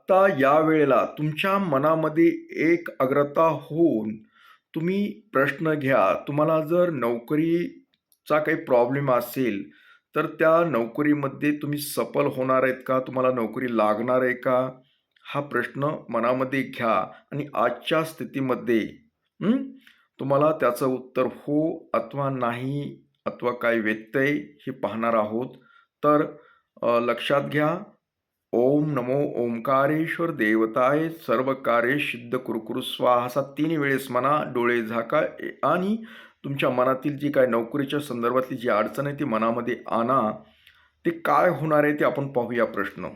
आत्ता या वेळेला तुमच्या मनामध्ये एकाग्रता होऊन तुम्ही प्रश्न घ्या. तुम्हाला जर नोकरीचा काही प्रॉब्लेम असेल, तर त्या नोकरीमध्ये तुम्ही सफल होणार आहेत का? तुम्हाला नोकरी लागणार आहे का? हा प्रश्न मनामध्ये घ्या आणि आजच्या स्थितीमध्ये हं, तुम्हाला त्याचं उत्तर हो अथवा नाही अथवा काही व्यत्यय हे पाहणार आहोत. तर लक्षात घ्या. ओम नमो ओंकारेश्वर देवताय सर्व कार्य सिद्ध कुरकुरु स्वाहा असा 3 वेळेस म्हणा. डोळे झाका आणि तुमच्या मनातील जी काही नोकरीच्या संदर्भातली जी अडचण आहे ती मनामध्ये आणा. ते काय होणार आहे ते आपण पाहूया प्रश्न.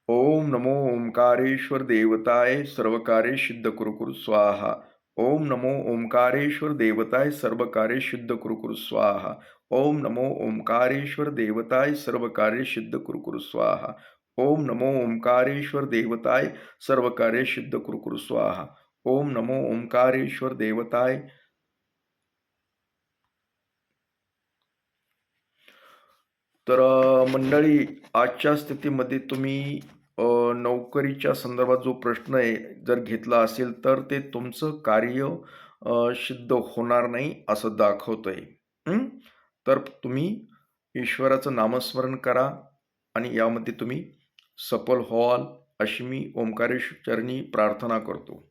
ओम नमो ओंकारेश्वर देवताय सर्व कार्य सिद्ध कुरकुरु स्वाहा. ओम नमो ओंकारेश्वर देवताय सर्व कार्य सिद्ध कुरकुरु स्वाहा. ओम नमो ओंकारेश्वर देवताय सर्व कार्य सिद्ध कुरकुरु स्वाहा. ओम नमो ओंकारेश्वर देवताय सर्व कार्य सिद्ध कुरकुरु स्वाहा. ओम नमो ओंकारेश्वर देवताय. तर मंडळी, आजच्या स्थितीमध्ये तुम्ही नोकरीच्या संदर्भात जो प्रश्न आहे जर घेतला असेल तर ते तुमचं कार्य सिद्ध होणार नाही असं दाखवतंय. तर तुम्ही ईश्वराचं नामस्मरण करा आणि यामध्ये तुम्ही सफल व्हाल अशी मी ओंकारेश्वर चरणी प्रार्थना करतो.